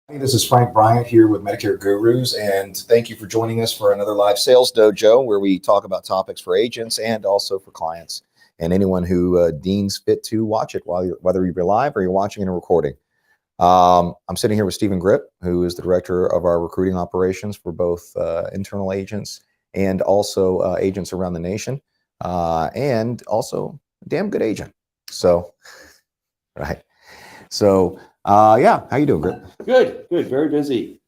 Hey, this is Frank Bryant here with Medicare Gurus, and thank you for joining us for another live sales dojo where we talk about topics for agents and also for clients and anyone who deems fit to watch it, whether you're live or you're watching in a recording. I'm sitting here with Stephen Grip, who is the director of our recruiting operations for both internal agents and also agents around the nation, and also a damn good agent. So, right. So, yeah, how you doing, Grip? Good. Very busy.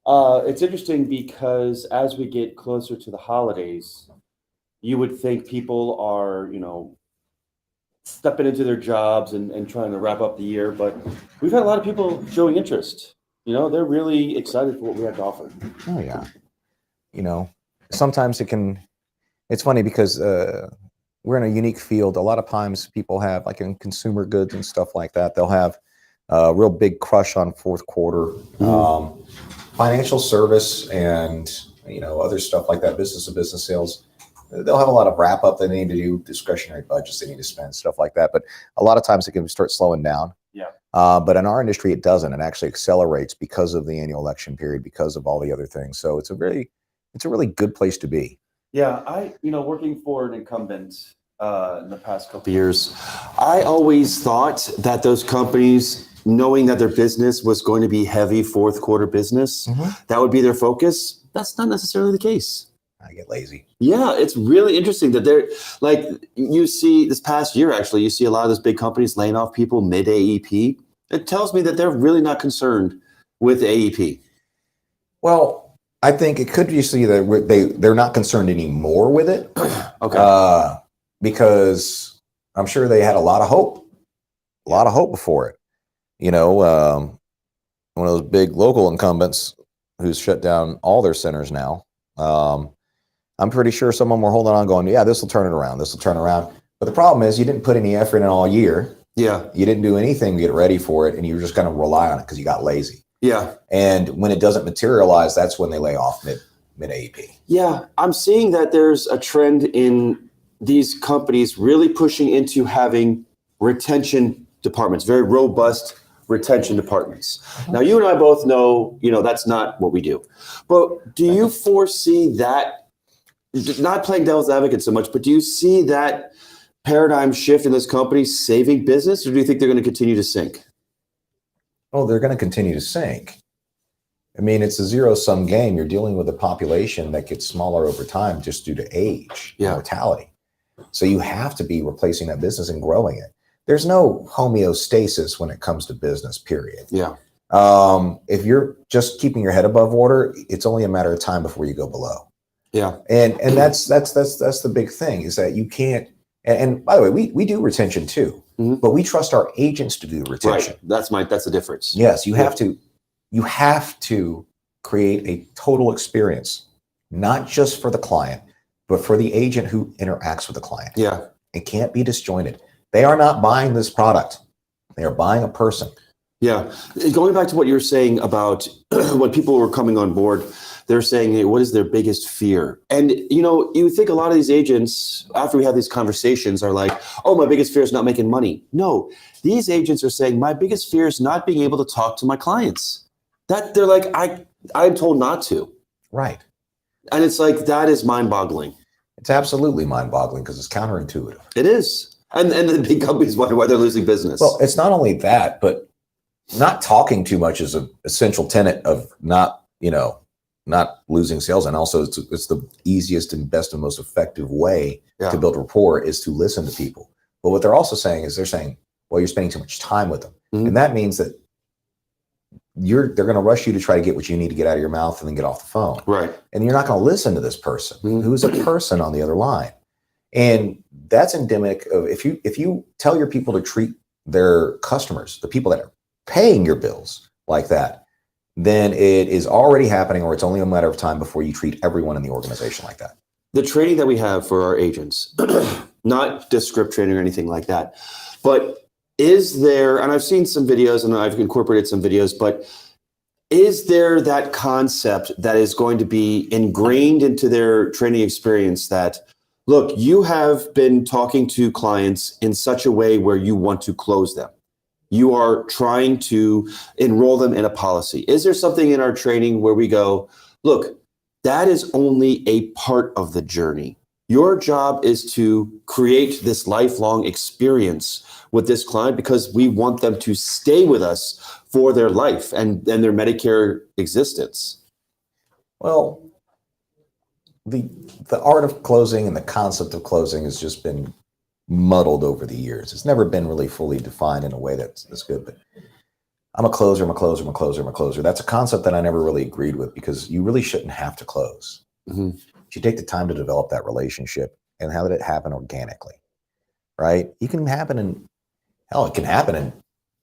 It's interesting because as we get closer to the holidays, you would think people are, stepping into their jobs and trying to wrap up the year, but we've had a lot of people showing interest. They're really excited for what we have to offer. Oh, yeah. Sometimes it's funny because we're in a unique field. A lot of times people have, like in consumer goods and stuff like that, they'll have a real big crush on fourth quarter. Financial service and, other stuff like that, business to business sales, they'll have a lot of wrap up they need to do, discretionary budgets they need to spend, stuff like that. But a lot of times it can start slowing down. Yeah. But in our industry, it doesn't. It actually accelerates because of the annual election period, because of all the other things. So it's a really good place to be. Yeah, working for an incumbent in the past couple of years, I always thought that those companies, knowing that their business was going to be heavy fourth quarter business, that would be their focus. That's not necessarily the case. I get lazy. Yeah, it's really interesting that they're like, you see this past year, actually, you see a lot of those big companies laying off people mid AEP. It tells me that they're really not concerned with AEP. Well, I think it could be see that they're not concerned anymore with it. Okay. Because I'm sure they had a lot of hope before it. One of those big local incumbents who's shut down all their centers now. I'm pretty sure some of them were holding on going, yeah, this will turn it around. But the problem is you didn't put any effort in all year. Yeah. You didn't do anything to get ready for it, and you were just going to rely on it because you got lazy. Yeah. And when it doesn't materialize, that's when they lay off mid AEP. Yeah. I'm seeing that there's a trend in these companies really pushing into having retention departments, very robust retention departments. Now, you and I both know, that's not what we do. But do you foresee that, not playing devil's advocate so much, but do you see that paradigm shift in this company saving business, or do you think they're going to continue to sink? Oh, they're going to continue to sink. I mean, it's a zero-sum game. You're dealing with a population that gets smaller over time just due to age, mortality. So you have to be replacing that business and growing it. There's no homeostasis when it comes to business, period. Yeah. If you're just keeping your head above water, it's only a matter of time before you go below. Yeah. And that's the big thing, is that you can't. And by the way, we do retention too, but we trust our agents to do the retention. Right. That's the difference. Yes, you have to create a total experience, not just for the client, but for the agent who interacts with the client. Yeah. It can't be disjointed. They are not buying this product. They are buying a person. Yeah. Going back to what you were saying about when people were coming on board, they're saying, hey, what is their biggest fear? And, you think a lot of these agents, after we have these conversations, are like, oh, my biggest fear is not making money. No, these agents are saying, my biggest fear is not being able to talk to my clients. That they're like, I'm told not to. Right. And it's like, that is mind-boggling. It's absolutely mind-boggling because it's counterintuitive. It is. And the big companies wonder why they're losing business. Well, it's not only that, but not talking too much is an essential tenet of not losing sales. And also it's the easiest and best and most effective way to build rapport is to listen to people. But what they're also saying is well, you're spending too much time with them. And that means that they're going to rush you to try to get what you need to get out of your mouth and then get off the phone. Right. And you're not going to listen to this person who's a person on the other line. And that's endemic of if you tell your people to treat their customers, the people that are paying your bills like that, then it is already happening, or it's only a matter of time before you treat everyone in the organization like that. The training that we have for our agents, not just script training or anything like that, but is there, and I've seen some videos and I've incorporated some videos, but is there that concept that is going to be ingrained into their training experience that, look, you have been talking to clients in such a way where you want to close them. you are trying to enroll them in a policy? Is there something in our training where we go, look, that is only a part of the journey. Your job is to create this lifelong experience with this client because we want them to stay with us for their life and their Medicare existence. Well, the art of closing and the concept of closing has just been muddled over the years. It's never been really fully defined in a way that's good. But I'm a closer. That's a concept that I never really agreed with because you really shouldn't have to close. Mm-hmm. You take the time to develop that relationship and how did it happen organically, right? It can happen in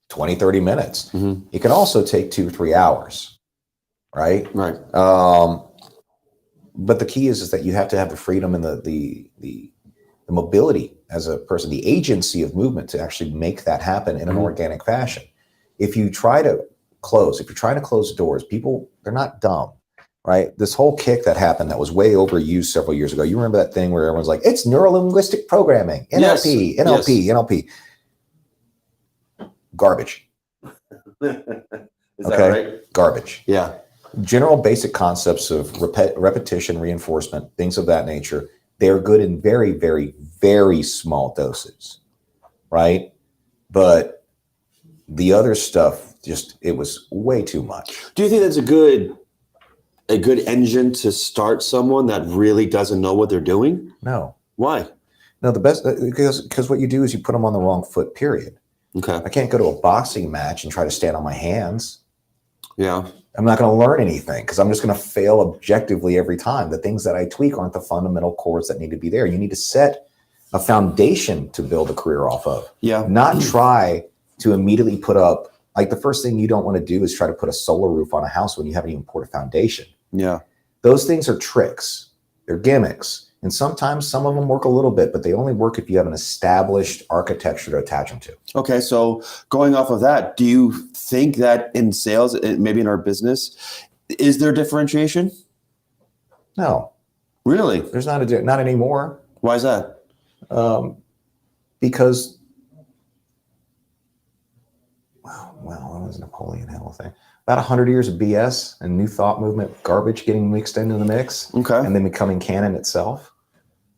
20, 30 minutes. Mm-hmm. It can also take 2-3 hours, right? Right. But the key is that you have to have the freedom and the mobility as a person, the agency of movement to actually make that happen in an organic fashion. If you try to close doors, people, they're not dumb. Right? This whole kick that happened that was way overused several years ago. You remember that thing where everyone's like, it's neuro-linguistic programming, NLP, Yes. NLP, yes. NLP. Garbage. Is that right? Garbage. Yeah. General basic concepts of repetition, reinforcement, things of that nature, they're good in very, very, very small doses. Right? But the other stuff, it was way too much. Do you think that's a good engine to start someone that really doesn't know what they're doing? No. Why? No, the best, because what you do is you put them on the wrong foot, period. Okay. I can't go to a boxing match and try to stand on my hands. Yeah. I'm not going to learn anything because I'm just going to fail objectively every time. The things that I tweak aren't the fundamental cores that need to be there. You need to set a foundation to build a career off of. Yeah. Not try to immediately put up, like the first thing you don't want to do is try to put a solar roof on a house when you haven't even poured a foundation. Yeah. Those things are tricks. They're gimmicks. And sometimes some of them work a little bit, but they only work if you have an established architecture to attach them to. Okay. So going off of that, do you think that in sales, maybe in our business, is there differentiation? No. Really? There's not anymore. Why is that? Because, well, what was Napoleon Hill thing? About 100 years of BS and new thought movement garbage getting mixed into the mix. Okay. And then becoming canon itself,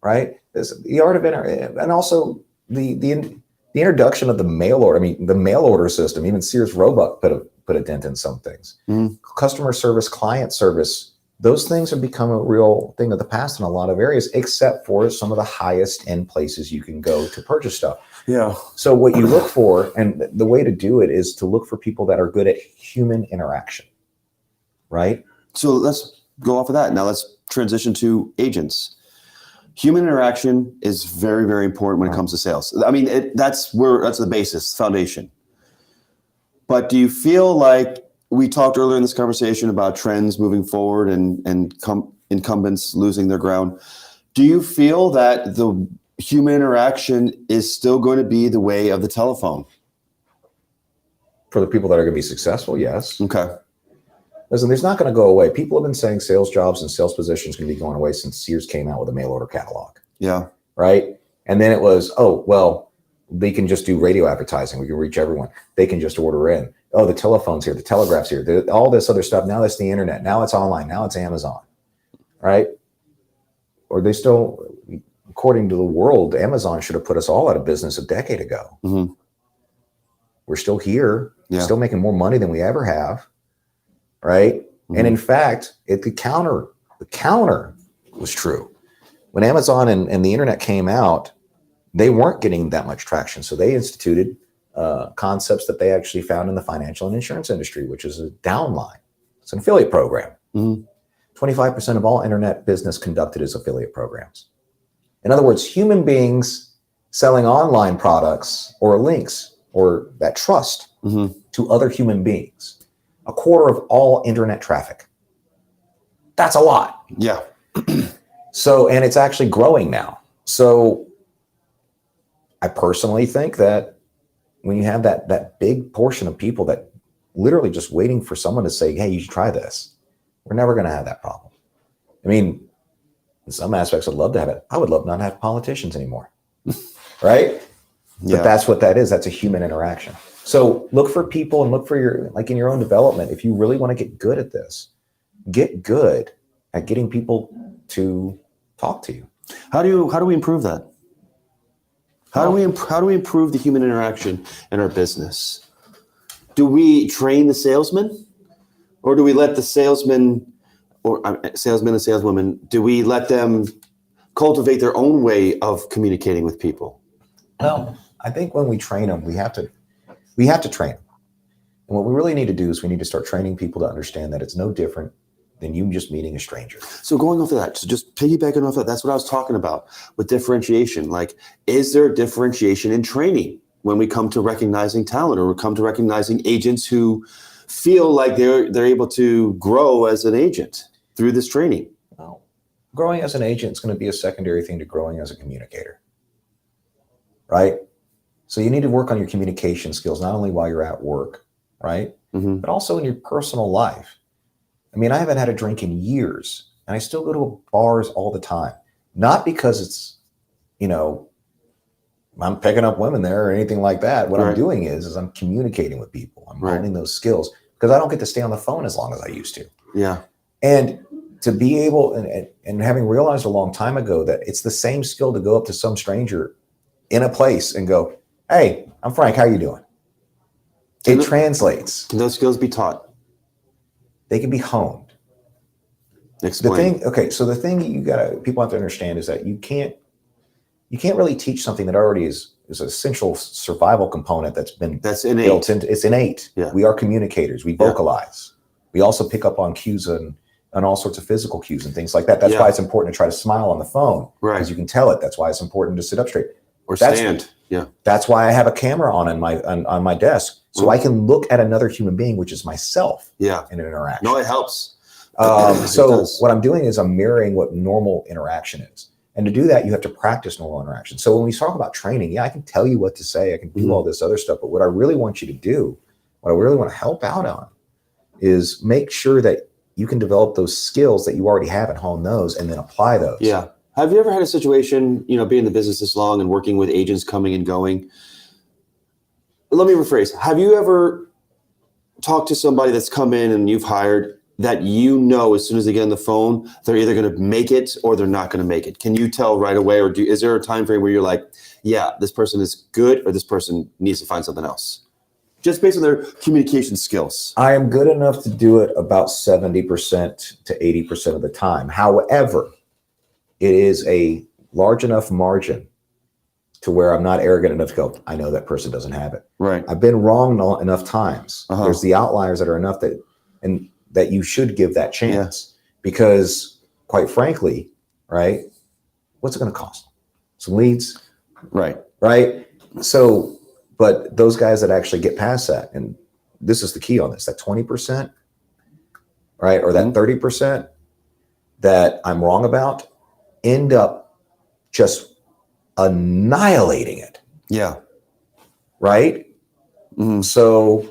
right? The art of and also the introduction of the mail order. I mean, the mail order system, even Sears Roebuck put a dent in some things. Mm-hmm. Customer service, client service, those things have become a real thing of the past in a lot of areas, except for some of the highest end places you can go to purchase stuff. Yeah. So what you look for, and the way to do it is to look for people that are good at human interaction, right? So let's go off of that. Now let's transition to agents. Human interaction is very, very important when it comes to sales. I mean, that's the basis, foundation. But do you feel like we talked earlier in this conversation about trends moving forward and incumbents losing their ground? Do you feel that the human interaction is still going to be the way of the telephone? For the people that are going to be successful, yes. Okay. Listen, there's not going to go away. People have been saying sales jobs and sales positions are going to be going away since Sears came out with a mail order catalog. Yeah. Right? And then it was, oh, well, they can just do radio advertising. We can reach everyone. They can just order in. Oh, the telephone's here. The telegraph's here. All this other stuff. Now that's the internet. Now it's online. Now it's Amazon. Right? Or they still, according to the world, Amazon should have put us all out of business a decade ago. Mm-hmm. We're still here. Yeah. Still making more money than we ever have. Right? Mm-hmm. And in fact, the counter was true. When Amazon and the internet came out, they weren't getting that much traction. So they instituted concepts that they actually found in the financial and insurance industry, which is a downline. It's an affiliate program. Mm-hmm. 25% of all internet business conducted is affiliate programs. In other words, human beings selling online products or links or that trust to other human beings. 1/4 of all internet traffic. That's a lot. Yeah. So, and it's actually growing now. So I personally think that when you have that big portion of people that literally just waiting for someone to say, hey, you should try this, we're never going to have that problem. I mean, in some aspects, I'd love to have it. I would love not to have politicians anymore. Right? Yeah. But that's what that is. That's a human interaction. So look for people and look for in your own development. If you really want to get good at this, get good at getting people to talk to you. How do we improve that? How do we improve the human interaction in our business? Do we train the salesman, or do we let the salesman and saleswomen, do we let them cultivate their own way of communicating with people? Well, I think when we train them, we have to train them. And what we really need to do is we need to start training people to understand that it's no different than you just meeting a stranger. So going off of that, so just piggybacking off of that, that's what I was talking about with differentiation. Like, is there differentiation in training when we come to recognizing talent, or we come to recognizing agents who feel like they're able to grow as an agent through this training? Well, growing as an agent is going to be a secondary thing to growing as a communicator, right? So you need to work on your communication skills, not only while you're at work, right? Mm-hmm. But also in your personal life. I mean, I haven't had a drink in years, and I still go to bars all the time. Not because it's, I'm picking up women there or anything like that. What I'm doing is I'm communicating with people. I'm learning those skills because I don't get to stay on the phone as long as I used to. Yeah. And to be able, and having realized a long time ago that it's the same skill to go up to some stranger in a place and go, "Hey, I'm Frank. How you doing?" It translates. Can those skills be taught? They can be honed. Explain. So the thing people have to understand is that you can't really teach something that already is an essential survival component that's innate. built into. It's innate. Yeah. We are communicators. We vocalize. We also pick up on cues and all sorts of physical cues and things like that. That's why it's important to try to smile on the phone, because you can tell it. That's why it's important to sit up straight or stand. Yeah. That's why I have a camera on my desk, so I can look at another human being, which is myself. Yeah. In an interaction. No, it helps. So what I'm doing is I'm mirroring what normal interaction is. And to do that, you have to practice normal interaction. So when we talk about training, I can tell you what to say. I can do all this other stuff. But what I really want you to do, what I really want to help out on, is make sure that you can develop those skills that you already have and hone those and then apply those. Yeah. Have you ever had a situation, being in the business this long and working with agents coming and going? Let me rephrase. Have you ever talked to somebody that's come in and you've hired that as soon as they get on the phone, they're either going to make it or they're not going to make it? Can you tell right away, or is there a time frame where you're like, yeah, this person is good, or this person needs to find something else? Just based on their communication skills. I am good enough to do it about 70% to 80% of the time. However, it is a large enough margin to where I'm not arrogant enough to go, I know that person doesn't have it. Right. I've been wrong enough times. There's the outliers that are enough that you should give that chance, because quite frankly, right, what's it going to cost? Some leads. Right. So, but those guys that actually get past that, and this is the key on this, that 20%, right, or that 30% that I'm wrong about, end up just annihilating it. Yeah. Right? Mm-hmm. So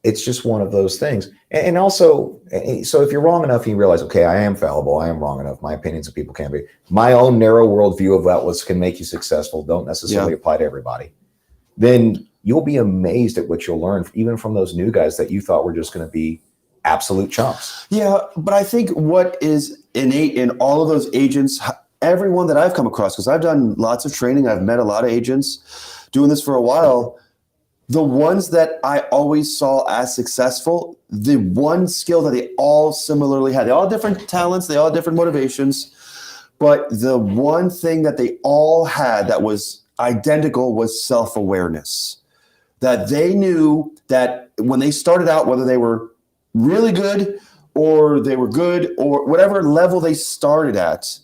it's just one of those things. And also, so if you're wrong enough, you realize, okay, I am fallible. I am wrong enough. My opinions of people can be. My own narrow worldview of what can make you successful don't necessarily apply to everybody. Then you'll be amazed at what you'll learn, even from those new guys that you thought were just going to be absolute chumps. Yeah, but I think what is innate in all of those agents, everyone that I've come across, because I've done lots of training, I've met a lot of agents doing this for a while, the ones that I always saw as successful, the one skill that they all similarly had, they all had different talents, they all had different motivations, but the one thing that they all had that was identical was self-awareness. That they knew that when they started out, whether they were really good or they were good or whatever level they started at,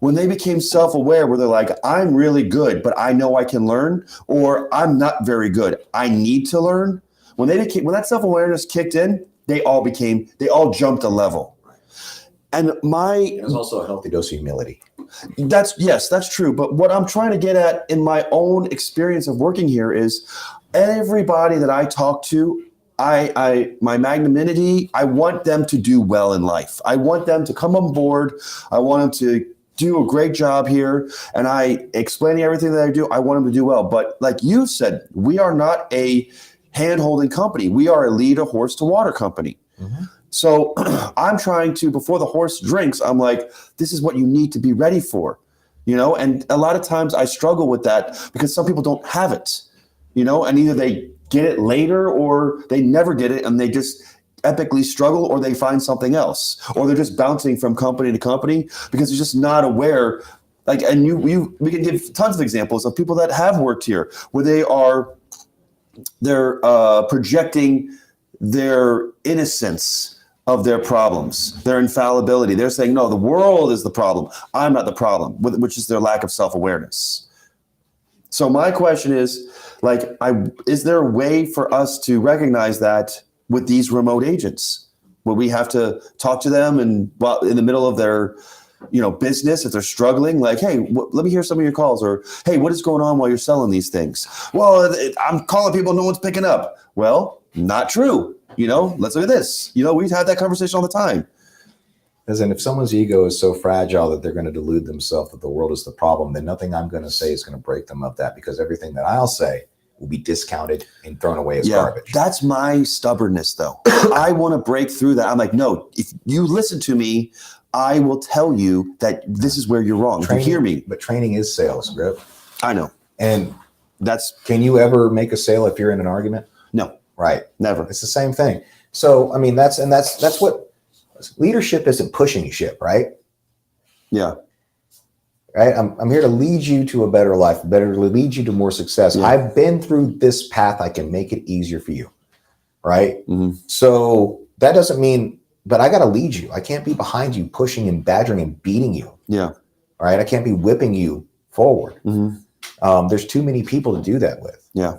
when they became self-aware, where they're like, I'm really good, but I know I can learn, or I'm not very good, I need to learn. When that self-awareness kicked in, they all jumped a level. And there's also a healthy dose of humility. That's true. But what I'm trying to get at in my own experience of working here is everybody that I talk to, my magnanimity, I want them to do well in life. I want them to come on board. I want them do a great job here and I explaining everything that I do, I want them to do well. But like you said, we are not a hand-holding company. We are a lead a horse to water company. Mm-hmm. So I'm trying to, before the horse drinks, I'm like, this is what you need to be ready for, and a lot of times I struggle with that because some people don't have it, and either they get it later or they never get it and they just epically struggle, or they find something else, or they're just bouncing from company to company because they're just not aware. Like, and we can give tons of examples of people that have worked here where they're projecting their innocence of their problems, their infallibility. They're saying, no, the world is the problem. I'm not the problem, which is their lack of self-awareness. So my question is, is there a way for us to recognize that with these remote agents? Would we have to talk to them and in the middle of their, business, if they're struggling, like, hey, let me hear some of your calls, or hey, what is going on while you're selling these things? Well, I'm calling people, no one's picking up. Well, not true. Let's look at this. We've had that conversation all the time. As in, if someone's ego is so fragile that they're going to delude themselves that the world is the problem, then nothing I'm going to say is going to break them of that, because everything that I'll say will be discounted and thrown away as garbage. That's my stubbornness, though. I want to break through that. I'm like, no, if you listen to me, I will tell you that this is where you're wrong. Training, you hear me. But training is sales, Griff. I know. And can you ever make a sale if you're in an argument? No. Right. Never. It's the same thing. So, I mean, that's what leadership isn't pushing ship, right? Yeah. Right. I'm here to lead you to a better life, lead you to more success. Yeah. I've been through this path. I can make it easier for you. Right. Mm-hmm. So that doesn't mean, but I got to lead you. I can't be behind you, pushing and badgering and beating you. Yeah. All right. I can't be whipping you forward. Mm-hmm. There's too many people to do that with. Yeah.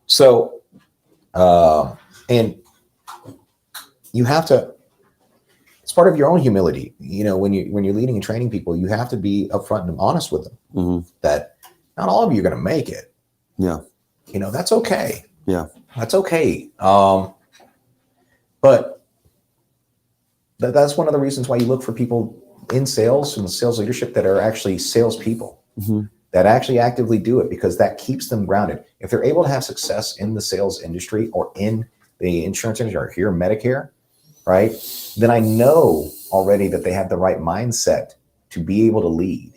So, and you have to, it's part of your own humility. When you're leading and training people, you have to be upfront and honest with them, mm-hmm. that not all of you are going to make it. Yeah. That's okay. Yeah. That's okay. But that's one of the reasons why you look for people in sales and sales leadership that are actually salespeople, mm-hmm. that actually actively do it, because that keeps them grounded. If they're able to have success in the sales industry or in the insurance industry or here in Medicare, right, then I know already that they have the right mindset to be able to lead,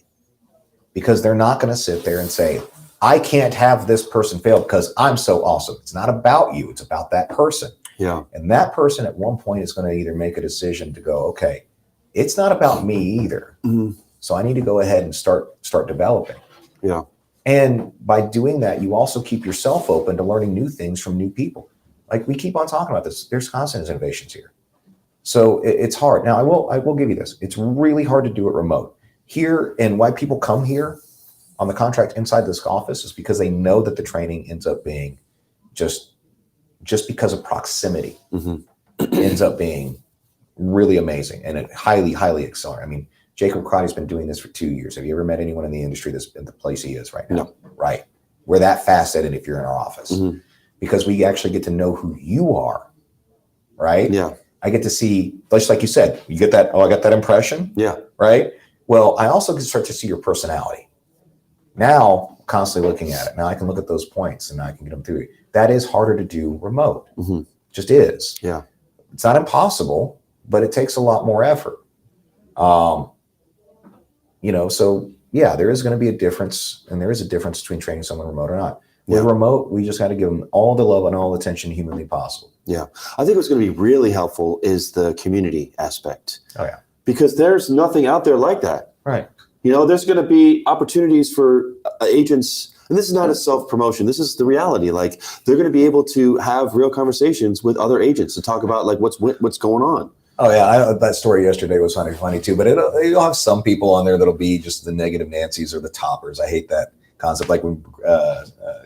because they're not going to sit there and say, I can't have this person fail because I'm so awesome. It's not about you. It's about that person. Yeah. And that person at one point is going to either make a decision to go, okay, it's not about me either. Mm-hmm. So I need to go ahead and start developing. Yeah. And by doing that, you also keep yourself open to learning new things from new people. Like we keep on talking about this. There's constant innovations here. So it's hard. Now, I will give you this. It's really hard to do it remote. Here, and why people come here on the contract inside this office is because they know that the training ends up being just because of proximity, mm-hmm. ends up being really amazing and it highly, highly accelerating. I mean, Jacob Crotty's been doing this for 2 years. Have you ever met anyone in the industry that's in the place he is right now? No. Right. We're that fast at it if you're in our office, mm-hmm. because we actually get to know who you are. Right. Yeah. I get to see, just like you said, you get that, I got that impression. Yeah. Right. Well, I also can start to see your personality. Now, constantly looking at it. Now I can look at those points and I can get them through. That is harder to do remote. Mm-hmm. Just is. Yeah. It's not impossible, but it takes a lot more effort. So yeah, there is going to be a difference, and there is a difference between training someone remote or not. With remote, we just got to give them all the love and all the attention humanly possible. Yeah. I think what's going to be really helpful is the community aspect. Oh yeah. Because there's nothing out there like that. Right. There's going to be opportunities for agents, and this is not a self-promotion. This is the reality. Like, they're going to be able to have real conversations with other agents to talk about like what's going on. Oh yeah, that story yesterday was funny too. But you'll have some people on there that'll be just the negative Nancy's or the toppers. I hate that concept. Like when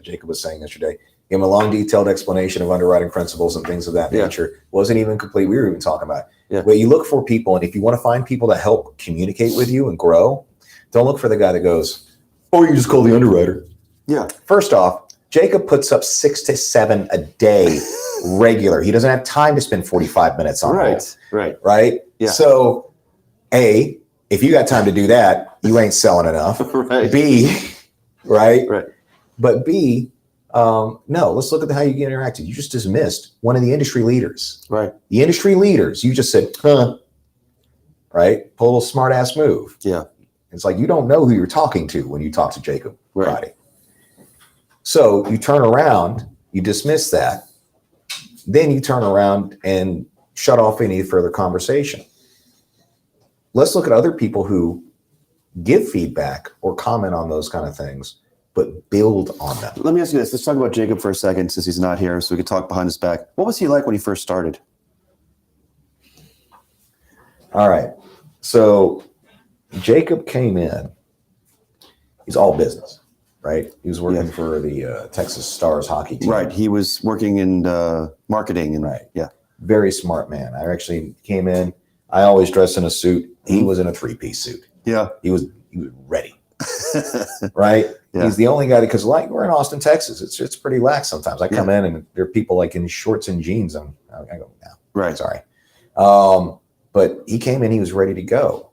Jacob was saying yesterday, give him a long, detailed explanation of underwriting principles and things of that nature. Wasn't even complete. We were even talking about it. Yeah. But you look for people, and if you want to find people that help communicate with you and grow, don't look for the guy that goes, "Oh, you just call the underwriter." Yeah. First off, Jacob puts up 6 to 7 a day regular. He doesn't have time to spend 45 minutes on hold. Right. Right. Yeah. So, if if you got time to do that, you ain't selling enough. Right. B, right? Right. But B, no, let's look at how you get interacted. You just dismissed one of the industry leaders. Right. The industry leaders, you just said, right? Pull a little smart ass move. Yeah. It's like you don't know who you're talking to when you talk to Jacob Right. Friday. So you turn around, you dismiss that, then you turn around and shut off any further conversation. Let's look at other people who give feedback or comment on those kind of things, but build on them. Let me ask you this. Let's talk about Jacob for a second, since he's not here, so we can talk behind his back. What was he like when he first started? All right. So Jacob came in. He's all business, right? He was working for the Texas Stars hockey team. Right. He was working in marketing. And, right. Yeah. Very smart man. I actually came in. I always dress in a suit. He was in a 3-piece suit. Yeah. He was ready. Right. Yeah. He's the only guy because like we're in Austin, Texas. It's pretty lax sometimes. I come in and there are people like in shorts and jeans. I go, no, right. Sorry. But he came in, he was ready to go.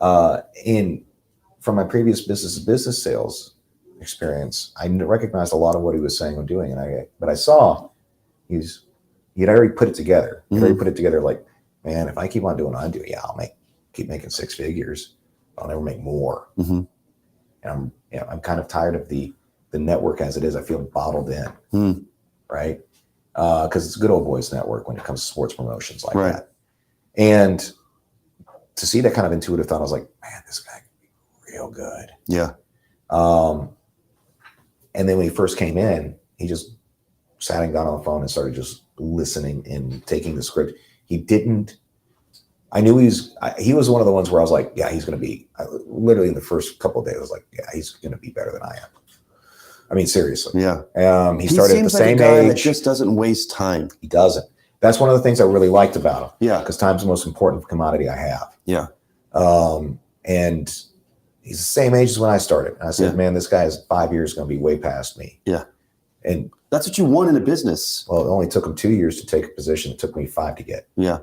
From my previous business sales experience, I recognized a lot of what he was saying and doing. But I saw he'd already put it together. He'd already put it together like, man, if I keep on doing what I'm doing, I'll keep making 6 figures. I'll never make more. And I'm kind of tired of the network as it is. I feel bottled in, right? Because it's a good old boys network when it comes to sports promotions like that. And to see that kind of intuitive thought, I was like, man, this guy can be real good. Yeah. And then when he first came in, he just sat down on the phone and started just listening and taking the script. I knew he was one of the ones where I was like, yeah, he's going to be, literally in the first couple of days, I was like, yeah, he's going to be better than I am. I mean, seriously. Yeah. He started at the same age. That just doesn't waste time. He doesn't. That's one of the things I really liked about him. Yeah. Because time's the most important commodity I have. Yeah. And he's the same age as when I started. And I said, man, this guy is 5 years going to be way past me. Yeah. And that's what you want in a business. Well, it only took him 2 years to take a position. It took me 5 to get. Yeah.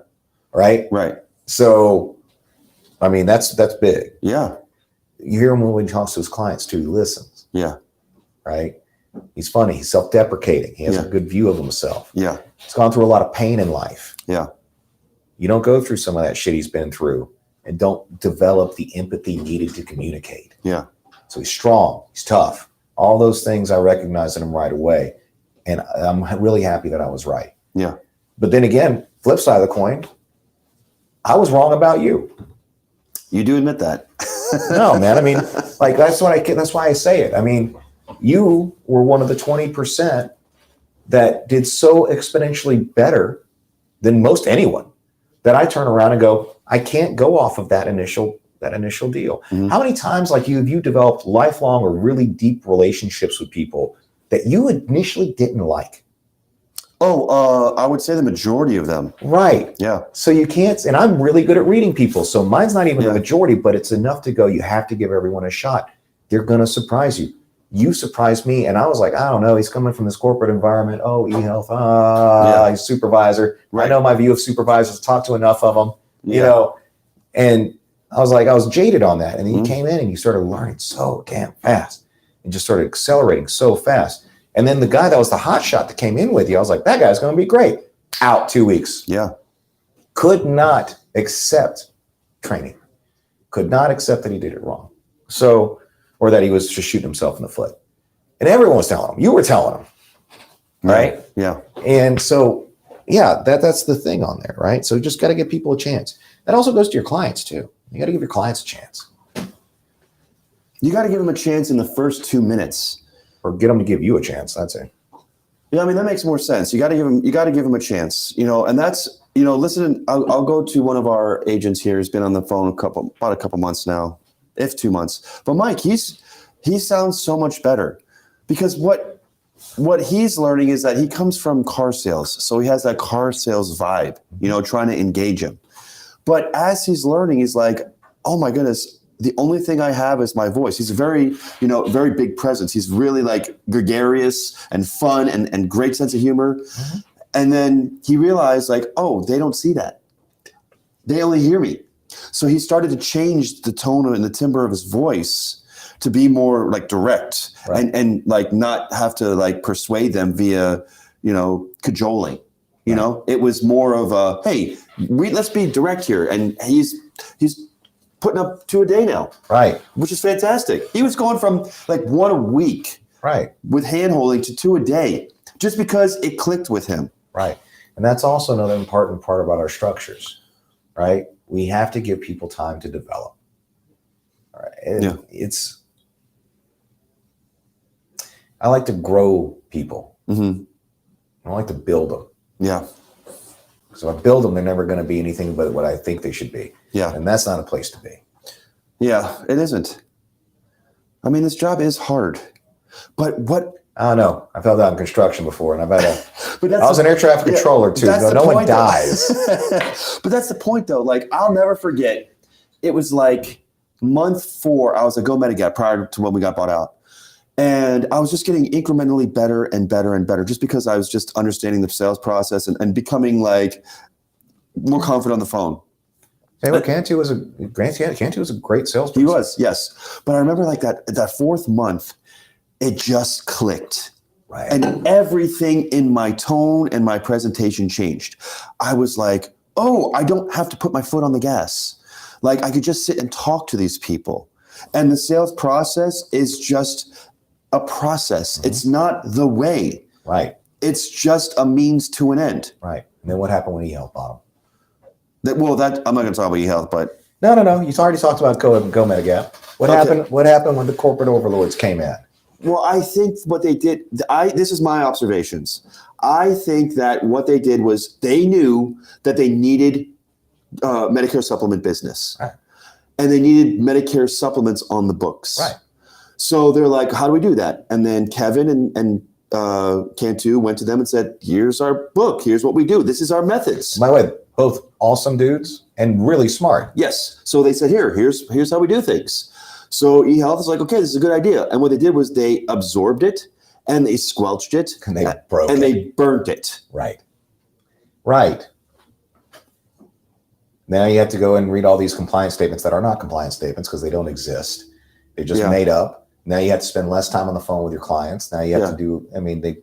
Right? Right. So, I mean, that's big. Yeah. You hear him when he talks to his clients too. He listens. Yeah. Right? He's funny. He's self-deprecating. He has a good view of himself. Yeah. He's gone through a lot of pain in life. Yeah. You don't go through some of that shit he's been through and don't develop the empathy needed to communicate. Yeah. So he's strong. He's tough. All those things I recognize in him right away. And I'm really happy that I was right. Yeah. But then again, flip side of the coin, I was wrong about you. You do admit that. No, man. I mean, like that's why I say it. I mean, you were one of the 20% that did so exponentially better than most anyone that I turn around and go, I can't go off of that initial deal. How many times like you developed lifelong or really deep relationships with people that you initially didn't like? Oh, I would say the majority of them. Right. Yeah. So you can't, and I'm really good at reading people. So mine's not even the majority, but it's enough to go, you have to give everyone a shot. They're going to surprise you. You surprised me. And I was like, I don't know. He's coming from this corporate environment. Oh, eHealth. He's supervisor. Right. I know my view of supervisors, talked to enough of them, you know, and I was jaded on that. And then you came in and you started learning so damn fast and just started accelerating so fast. And then the guy that was the hot shot that came in with you, I was like, that guy's going to be great. Out 2 weeks. Yeah. Could not accept training. Could not accept that he did it wrong. So, or that he was just shooting himself in the foot. And everyone was telling him. You were telling him. Right? Yeah. And so, yeah, that's the thing on there, right? So just got to give people a chance. That also goes to your clients too. You got to give your clients a chance. You got to give them a chance in the first 2 minutes. Or get them to give you a chance. That's it. Yeah, I mean that makes more sense. You got to give them a chance. You know, and that's listen. I'll go to one of our agents here. He's been on the phone about a couple months now, if 2 months. But Mike, he sounds so much better because what he's learning is that he comes from car sales, so he has that car sales vibe. You know, trying to engage him. But as he's learning, he's like, oh my goodness. The only thing I have is my voice. He's a very big presence. He's really like gregarious and fun and great sense of humor. And then he realized like, oh, they don't see that. They only hear me. So he started to change the tone and the timbre of his voice to be more like direct, Right. and like not have to like persuade them via, cajoling. It was more of a, hey, let's be direct here. And he's putting up 2 a day now. Right. Which is fantastic. He was going from like 1 a week. Right. With hand holding to 2 a day, just because it clicked with him. Right. And that's also another important part about our structures, right? We have to give people time to develop. All right. And I like to grow people. Mm-hmm. I don't like to build them. Yeah. So if I build them, they're never going to be anything but what I think they should be. Yeah. And that's not a place to be. Yeah, it isn't. I mean, this job is hard. But what? I don't know. I've held out in construction before, and I've had I was an air traffic controller too. No one dies. But that's the point, though. Like, I'll never forget. It was like month 4. I was at Go Medicare prior to when we got bought out. And I was just getting incrementally better and better and better, just because I was just understanding the sales process and becoming like more confident on the phone. Cantu was a great salesperson. He was, yes. But I remember like that 4th month, it just clicked. Right. And everything in my tone and my presentation changed. I was like, oh, I don't have to put my foot on the gas. Like, I could just sit and talk to these people. And the sales process is just a process. Mm-hmm. It's not the way. Right. It's just a means to an end. Right. And then what happened when eHealth bought them? I'm not going to talk about eHealth, but no. You already talked about Go Medigap. What happened? What happened when the corporate overlords came in? Well, I think what they did. This is my observations. I think that what they did was they knew that they needed Medicare supplement business, right. And they needed Medicare supplements on the books. Right. So they're like, "How do we do that?" And then Kevin and Cantu went to them and said, "Here's our book. Here's what we do. This is our methods." By the way, both awesome dudes and really smart. Yes. So they said, here's how we do things. So eHealth is like, okay, this is a good idea. And what they did was they absorbed it and they squelched it and they broke and it. They burnt it. Right. Now you have to go and read all these compliance statements that are not compliance statements because they don't exist. They're just made up. Now you have to spend less time on the phone with your clients. Now you have to do,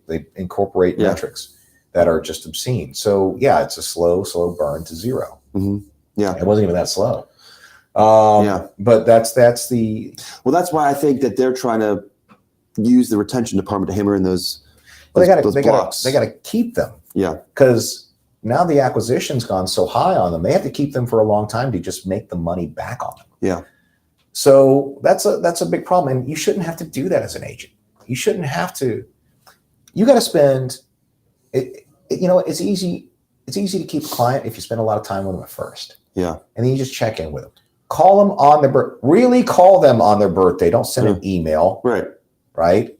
they incorporate metrics that are just obscene. So it's a slow burn to zero. Mm-hmm. Yeah. It wasn't even that slow. But that's why I think that they're trying to use the retention department to hammer in those blocks. They got to keep them. Yeah. Because now the acquisition's gone so high on them, they have to keep them for a long time to just make the money back on them. Yeah. So that's a big problem. And you shouldn't have to do that as an agent. You shouldn't have to. You got to spend it. It's easy to keep a client if you spend a lot of time with them at first. Yeah. And then you just check in with them. Call them on their call them on their birthday. Don't send an email. Right.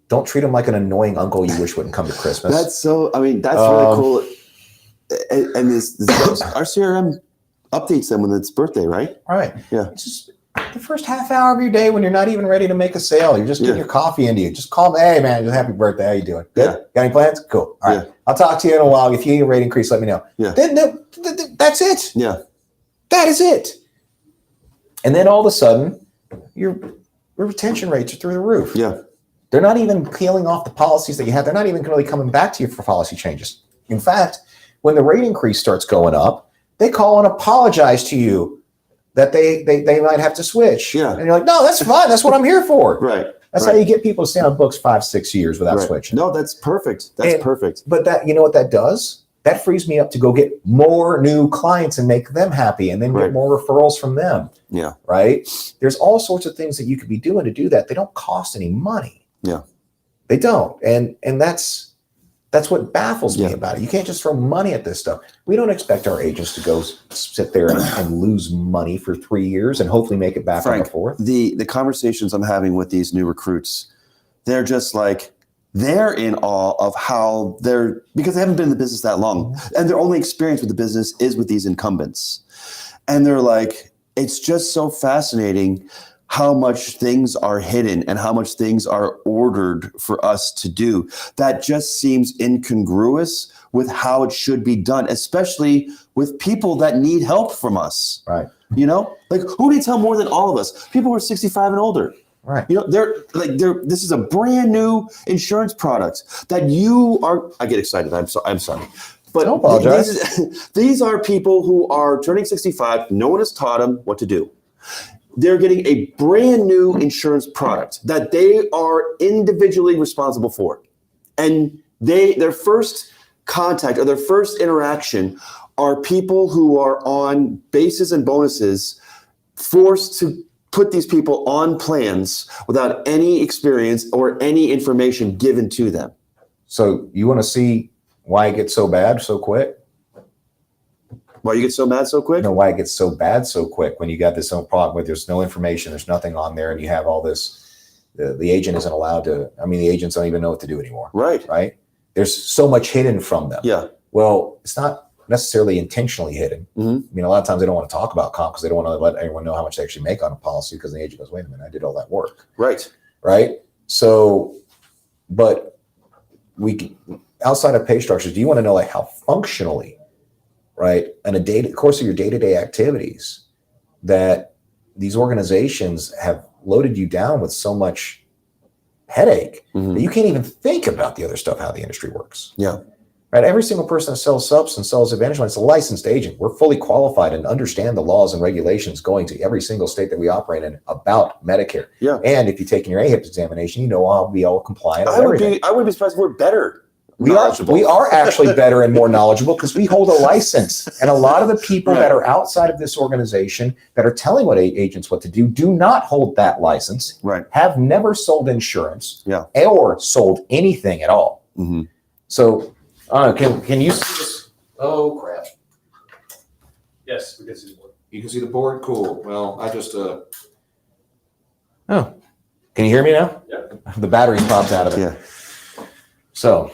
Don't treat them like an annoying uncle you wish wouldn't come to Christmas. That's really cool. And our CRM updates them when it's birthday, right? Right. Yeah. It's just the first half hour of your day when you're not even ready to make a sale. You're just getting your coffee into you. Just call them. Hey, man, just happy birthday. How you doing? Good? Yeah. Got any plans? Cool. All right. I'll talk to you in a while. If you need a rate increase, let me know. Yeah. That's it. Yeah. That is it. And then all of a sudden, your retention rates are through the roof. Yeah. They're not even peeling off the policies that you have. They're not even really coming back to you for policy changes. In fact, when the rate increase starts going up, they call and apologize to you that they might have to switch. Yeah. And you're like, no, that's fine. That's what I'm here for. Right. That's how you get people to stay on books 5-6 years without switching. No, that's perfect. That's perfect. But that, you know what that does? That frees me up to go get more new clients and make them happy and then get more referrals from them. Yeah. Right? There's all sorts of things that you could be doing to do that. They don't cost any money. Yeah. They don't. And that's what baffles me about it. You can't just throw money at this stuff. We don't expect our agents to go sit there and lose money for 3 years and hopefully make it back on the fourth. The conversations I'm having with these new recruits, they're just like, they're in awe of how because they haven't been in the business that long. And their only experience with the business is with these incumbents. And they're like, it's just so fascinating how much things are hidden and how much things are ordered for us to do. That just seems incongruous with how it should be done, especially with people that need help from us. Right. Like who needs help more than all of us? People who are 65 and older. Right. This is a brand new insurance product that I get excited. I'm sorry. But don't apologize. These are people who are turning 65. No one has taught them what to do. They're getting a brand new insurance product that they are individually responsible for. And their first contact or their first interaction are people who are on bases and bonuses, forced to put these people on plans without any experience or any information given to them. So you want to see why it gets so bad so quick? Why you get so mad so quick? You know why it gets so bad so quick when you got this own problem where there's no information, there's nothing on there, and you have all this. The agent isn't allowed to. I mean, the agents don't even know what to do anymore. Right. There's so much hidden from them. Yeah. Well, it's not necessarily intentionally hidden. Mm-hmm. I mean, a lot of times they don't want to talk about comp because they don't want to let anyone know how much they actually make on a policy because the agent goes, wait a minute, I did all that work. Right. So, but outside of pay structures, do you want to know like how functionally, right, in a course of your day-to-day activities that these organizations have loaded you down with so much headache that you can't even think about the other stuff, how the industry works. Yeah. Right. Every single person that sells subs and sells Advantage Line is a licensed agent. We're fully qualified and understand the laws and regulations going to every single state that we operate in about Medicare. Yeah. And if you've taken your AHIP examination, I'll be all compliant. I would be surprised if we're better. We are actually better and more knowledgeable because we hold a license. And a lot of the people that are outside of this organization that are telling agents what to do not hold that license, have never sold insurance, or sold anything at all. Mm-hmm. So can you see this? Oh, crap. Yes, we can see the board. You can see the board? Cool. Well, I just... Oh. Can you hear me now? Yeah. The battery popped out of it. Yeah. So...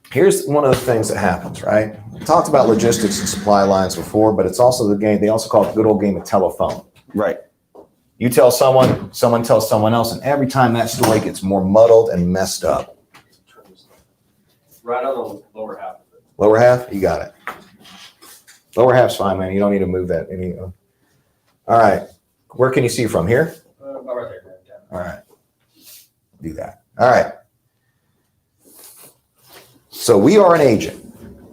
here's one of the things that happens, right? We talked about logistics and supply lines before, but it's also the game, they also call it the good old game of telephone. Right. You tell someone tells someone else, and every time that story gets more muddled and messed up. Right on the lower half of it. Lower half? You got it. Lower half's fine, man. You don't need to move that. All right. Where can you see from? Here? About right there. Yeah. All right. Do that. All right. So we are an agent.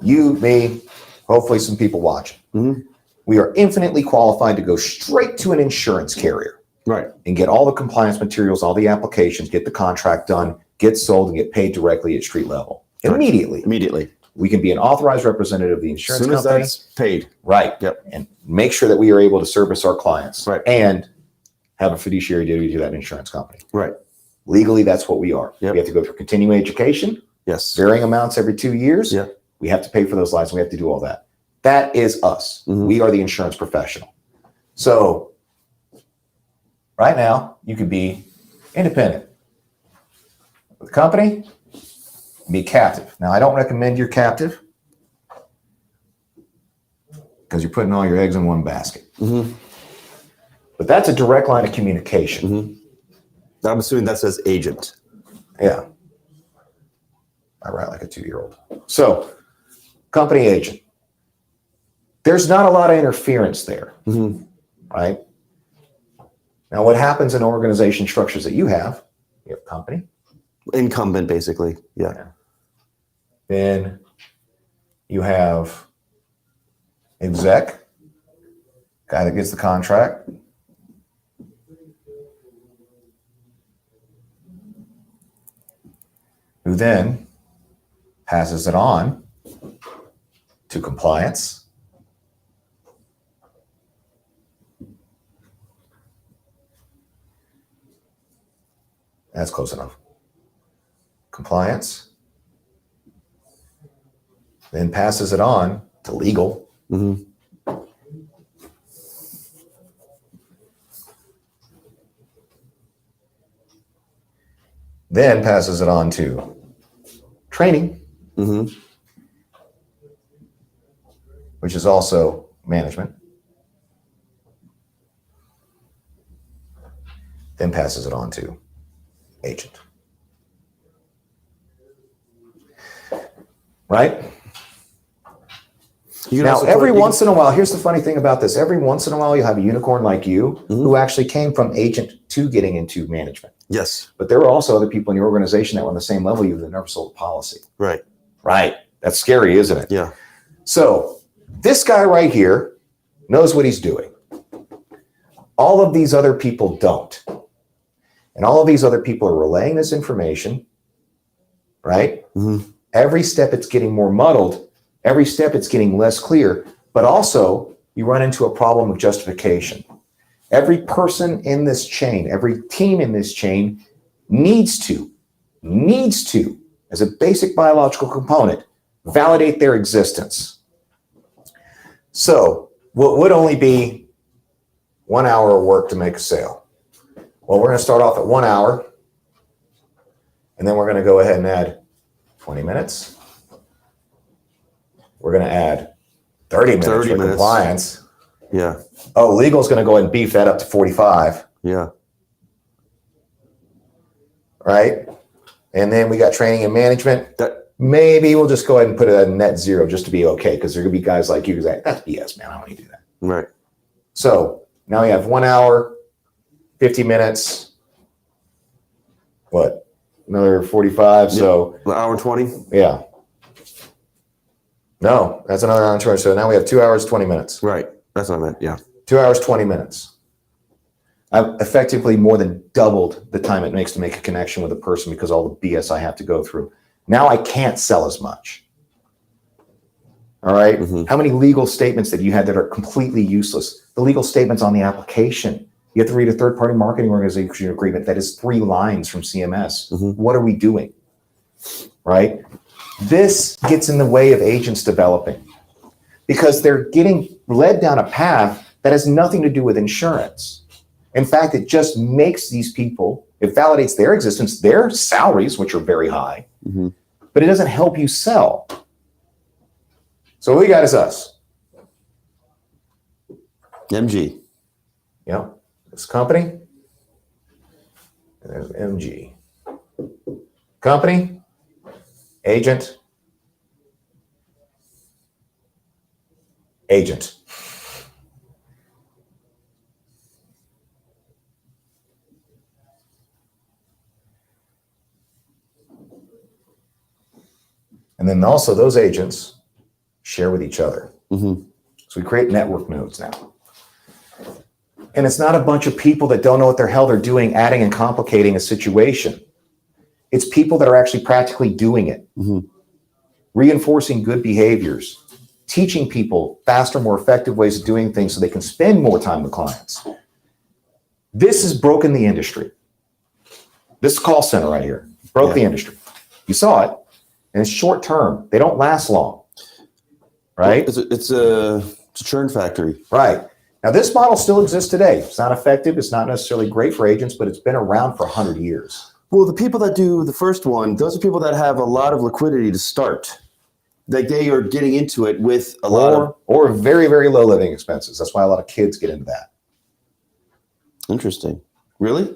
You, me, hopefully some people watching. Mm-hmm. We are infinitely qualified to go straight to an insurance carrier. Right. And get all the compliance materials, all the applications, get the contract done, get sold, and get paid directly at street level. Immediately. We can be an authorized representative of the insurance company. As soon as that's paid. Right. Yep. And make sure that we are able to service our clients. Right. And have a fiduciary duty to that insurance company. Right. Legally, that's what we are. Yep. We have to go through continuing education. Yes. Varying amounts every 2 years. Yeah. We have to pay for those licenses. We have to do all that. That is us. Mm-hmm. We are the insurance professional. So right now, you could be independent. With a company, be captive. Now, I don't recommend you're captive because you're putting all your eggs in one basket. Mm-hmm. But that's a direct line of communication. Mm-hmm. I'm assuming that says agent. Yeah. I write like a 2-year-old. So, company agent. There's not a lot of interference there, right? Now, what happens in organization structures that you have company. Incumbent, basically. Yeah. Then you have exec, guy that gets the contract. Who then passes it on to compliance. That's close enough. Compliance. Then passes it on to legal. Mm-hmm. Then passes it on to training, which is also management. Then passes it on to agent. Right? You can Now, also every put- you once in a while, here's the funny thing about this. Every once in a while, you'll have a unicorn like you who actually came from agent to getting into management. Yes. But there were also other people in your organization that were on the same level you that never sold a policy. Right. Right. That's scary, isn't it? Yeah. So this guy right here knows what he's doing. All of these other people don't. And all of these other people are relaying this information, right? Mm-hmm. Every step it's getting more muddled. Every step it's getting less clear. But also you run into a problem of justification. Every person in this chain, every team in this chain needs to, as a basic biological component, validate their existence. So what would only be 1 hour of work to make a sale? Well, we're going to start off at 1 hour, and then we're going to go ahead and add 20 minutes. We're going to add 30 minutes 30 for minutes. compliance. Yeah. Oh, legal's going to go ahead and beef that up to 45, Yeah. right? And then we got training and management. That, Maybe we'll just go ahead and put it at net zero just to be okay, because there are going to be guys like you who's like, that's BS, man. I don't want to do that. right. So now we have 1 hour, 50 minutes. What? Another 45. Yep. So An hour and 20. yeah. No, that's another hour and 20. So now we have 2 hours, 20 minutes. Right. That's what I meant. Yeah. 2 hours, 20 minutes. I've effectively more than doubled the time it makes to make a connection with a person because all the BS I have to go through. Now I can't sell as much. All right. Mm-hmm. How many legal statements that you had that are completely useless? The legal statements on the application. You have to read a third-party marketing organization agreement that is 3 lines from CMS. Mm-hmm. What are we doing? Right? This gets in the way of agents developing because they're getting led down a path that has nothing to do with insurance. In fact, it just makes these people, it validates their existence, their salaries, which are very high, Mm-hmm. but it doesn't help you sell. So what we got is us. MG. You know, this company, and there's MG. Company, agent, agent. And then also those agents share with each other. Mm-hmm. So we create network nodes now. And it's not a bunch of people that don't know what the hell they're doing, adding and complicating a situation. It's people that are actually practically doing it, reinforcing good behaviors, teaching people faster, more effective ways of doing things so they can spend more time with clients. This has broken the industry. This call center right here broke the industry. You saw it, and it's short term. They don't last long, right? It's a churn factory. Right. Now, this model still exists today. It's not effective. It's not necessarily great for agents, but it's been around for 100 years. Well, the people that do the first one, those are people that have a lot of liquidity to start. Like they are getting into it with a lot of Or very, very low living expenses. That's why a lot of kids get into that. interesting. Really?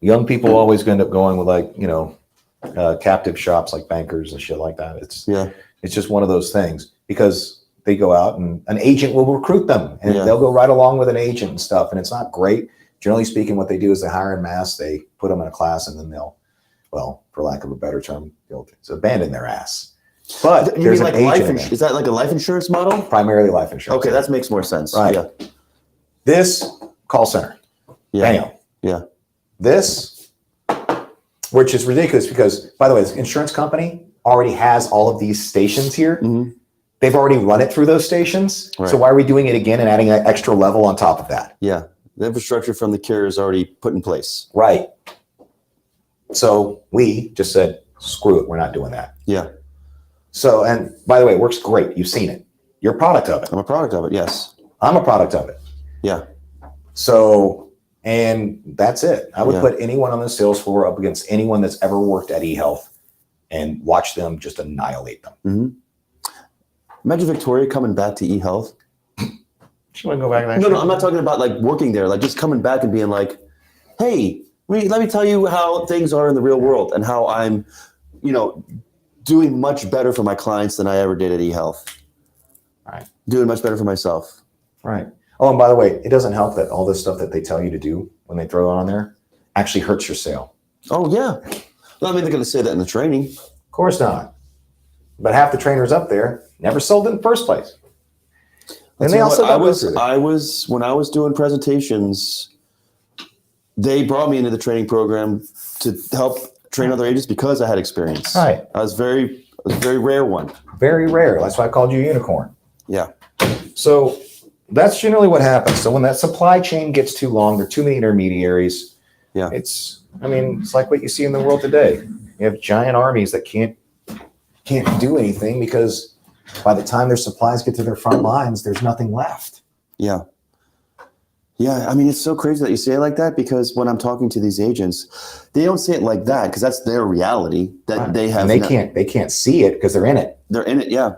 Young people always end up going with captive shops like bankers and shit like that. It's just one of those things because they go out and an agent will recruit them and they'll go right along with an agent and stuff. And it's not great. Generally speaking, what they do is they hire en masse, they put them in a class and then they'll, well, for lack of a better term, they'll abandon their ass. But You there's mean an like agent in there. is that like a life insurance model? Primarily life insurance. Okay, that makes more sense. Right. Yeah. This call center. Yeah. Bam. Yeah. This, which is ridiculous because, by the way, this insurance company already has all of these stations here. Mm-hmm. They've already run it through those stations. Right. So why are we doing it again and adding an extra level on top of that? Yeah. The infrastructure from the carrier is already put in place. Right. So we just said, screw it. We're not doing that. Yeah. So, and by the way, it works great. You've seen it. You're a product of it. I'm a product of it. Yes. I'm a product of it. Yeah. So, and that's it. I would Yeah. put anyone on the sales floor up against anyone that's ever worked at eHealth and watch them just annihilate them. Mm-hmm. Imagine Victoria coming back to eHealth. She want to go back next No, year? I'm not talking about like working there, like just coming back and being like, hey, let me tell you how things are in the real world and how I'm, doing much better for my clients than I ever did at eHealth. Right. Doing much better for myself. Right. Oh, and by the way, it doesn't help that all this stuff that they tell you to do when they throw it on there actually hurts your sale. Oh, yeah. Well, I mean, they're going to say that in the training. Of course not. But half the trainers up there never sold it in the first place. And they also I was when I was doing presentations, they brought me into the training program to help train other agents because I had experience. Right. I was a very rare one. Very rare. That's why I called you a unicorn. Yeah. So that's generally what happens. So when that supply chain gets too long, there are too many intermediaries. Yeah. It's like what you see in the world today. You have giant armies that can't do anything because by the time their supplies get to their front lines, there's nothing left. Yeah. Yeah. I mean, it's so crazy that you say it like that because when I'm talking to these agents, they don't say it like that because that's their reality that Right. they have. And they can't see it because they're in it. They're in it. Yeah.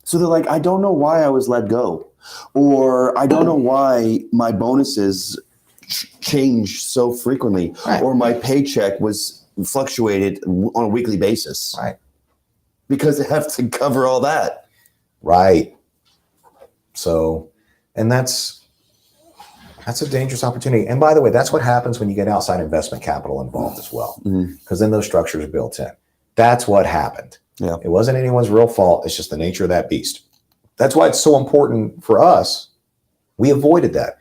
So they're like, I don't know why I was let go, or I don't know why my bonuses change so frequently, Right. or my paycheck was fluctuated on a weekly basis. Right. Because they have to cover all that. Right. So, and that's a dangerous opportunity. And by the way, that's what happens when you get outside investment capital involved as well, because then those structures are built in. That's what happened. Yeah. It wasn't anyone's real fault. It's just the nature of that beast. That's why it's so important for us. We avoided that.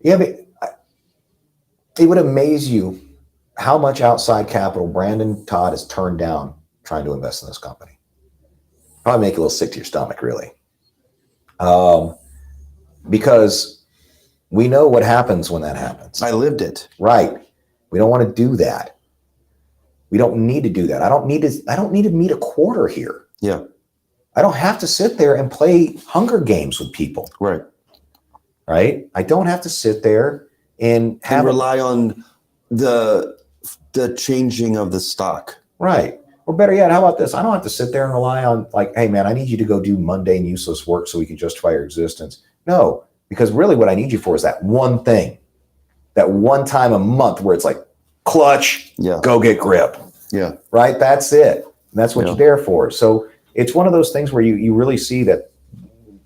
Yeah, but it would amaze you how much outside capital Brandon Todd has turned down trying to invest in this company. Probably make you a little sick to your stomach, really. Because we know what happens when that happens. I lived it. Right. We don't want to do that. We don't need to do that. I don't need to meet a quarter here. Yeah. I don't have to sit there and play Hunger Games with people. Right. Right. I don't have to sit there and rely on the changing of the stock. Right. Or better yet, how about this? I don't have to sit there and rely on like, hey man, I need you to go do mundane, useless work so we can justify your existence. No, because really what I need you for is that one thing, that one time a month where it's like clutch, go get grip. Yeah. Right. That's it. And that's what you're there for. So it's one of those things where you really see that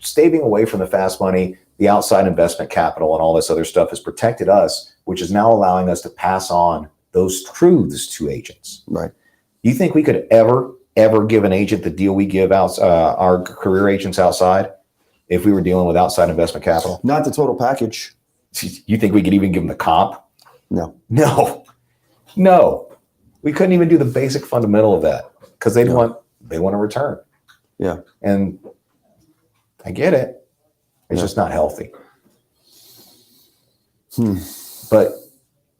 staving away from the fast money, the outside investment capital and all this other stuff has protected us, which is now allowing us to pass on those truths to agents. Right. You think we could ever give an agent the deal we give out our career agents outside if we were dealing with outside investment capital? Not the total package. You think we could even give them the comp? No. We couldn't even do the basic fundamental of that because they want a return. Yeah. And I get it. It's just not healthy. But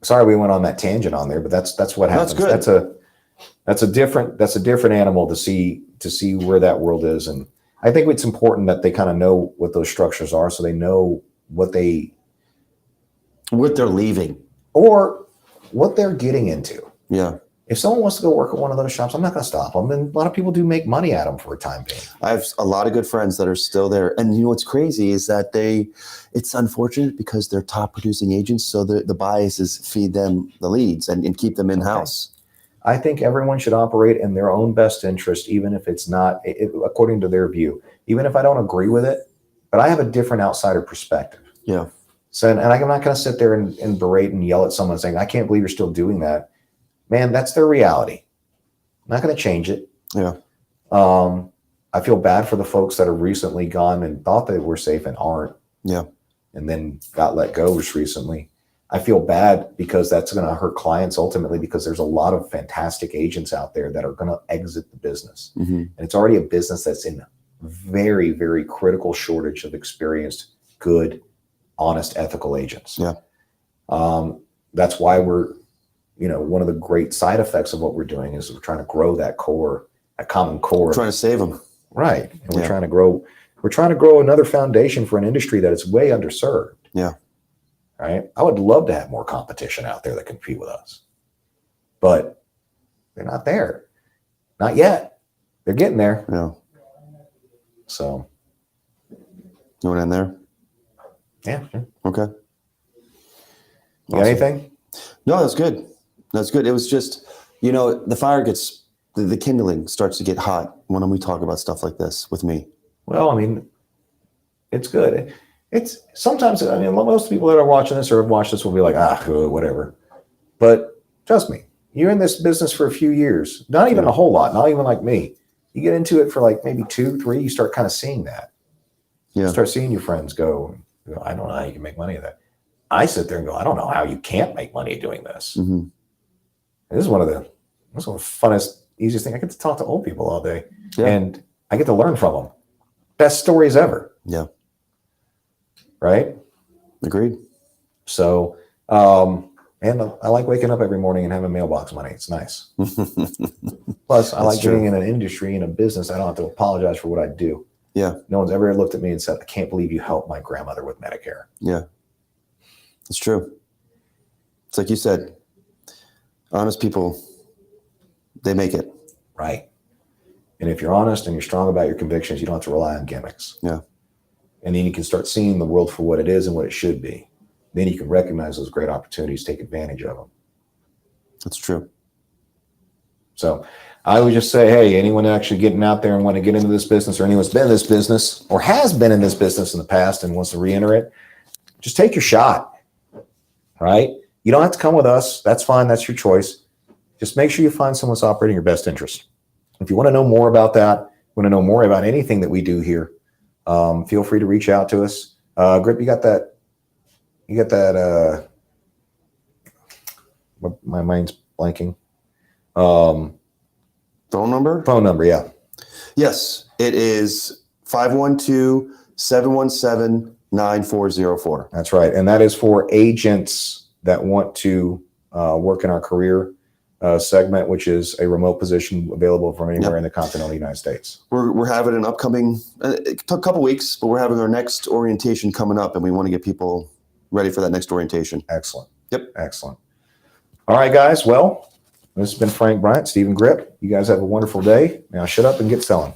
sorry we went on that tangent on there, but that's what happens. That's good. That's a different animal to see where that world is. And I think it's important that they kind of know what those structures are so they know what they're leaving or what they're getting into. Yeah. If someone wants to go work at one of those shops, I'm not going to stop them. And a lot of people do make money at them for a time being. I have a lot of good friends that are still there. And you know what's crazy is that it's unfortunate because they're top producing agents. So the bias is feed them the leads and keep them in-house. I think everyone should operate in their own best interest, even if it's not according to their view, even if I don't agree with it, but I have a different outsider perspective. Yeah. So, and I'm not going to sit there and berate and yell at someone saying, I can't believe you're still doing that. Man, that's their reality. I'm not going to change it. Yeah. I feel bad for the folks that have recently gone and thought they were safe and aren't. Yeah. And then got let go just recently. I feel bad because that's going to hurt clients ultimately because there's a lot of fantastic agents out there that are going to exit the business. Mm-hmm. And it's already a business that's in very, very critical shortage of experienced, good, honest, ethical agents. Yeah. That's why we're, one of the great side effects of what we're doing is we're trying to grow that core, that common core. We're trying to save them. Right. And we're trying to grow another foundation for an industry that is way underserved. Yeah. Right. I would love to have more competition out there that compete with us, but they're not there. Not yet. They're getting there. Yeah. So. You want to end there? Yeah. Sure. Okay. You got anything? No, that's good. That's good. It was just, the fire the kindling starts to get hot when we talk about stuff like this with me. Well, I mean, It's good. It's sometimes, I mean, most people that are watching this or have watched this will be like, whatever. But trust me, you're in this business for a few years, not even a whole lot, not even like me. You get into it for like maybe 2, 3, you start kind of seeing that. Yeah. You start seeing your friends go, I don't know how you can make money of that. I sit there and go, I don't know how you can't make money doing this. Mm-hmm. This is one of the funnest, easiest thing. I get to talk to old people all day, and I get to learn from them. Best stories ever. Yeah. Right. Agreed. So, and I like waking up every morning and having mailbox money. It's nice. Plus, I like being in an industry, in a business. I don't have to apologize for what I do. Yeah. No one's ever looked at me and said, I can't believe you helped my grandmother with Medicare. Yeah. It's true. It's like you said, honest people, they make it. Right. And if you're honest and you're strong about your convictions, you don't have to rely on gimmicks. Yeah. And then you can start seeing the world for what it is and what it should be. Then you can recognize those great opportunities, take advantage of them. That's true. So I would just say, hey, anyone actually getting out there and want to get into this business, or anyone's been in this business or has been in this business in the past and wants to re-enter it, just take your shot. Right? You don't have to come with us. That's fine. That's your choice. Just make sure you find someone that's operating your best interest. If you want to know more about that, want to know more about anything that we do here, feel free to reach out to us. Grip, you got that? My mind's blanking. Phone number? Phone number, yeah. Yes, it is 512-717-9404. That's right. And that is for agents that want to work in our career segment, which is a remote position available from anywhere in the continental United States. We're having an upcoming, it took a couple weeks, but we're having our next orientation coming up, and we want to get people ready for that next orientation. Excellent. Yep. Excellent. All right, guys. Well, this has been Frank Bryant, Stephen Grip. You guys have a wonderful day. Now shut up and get selling.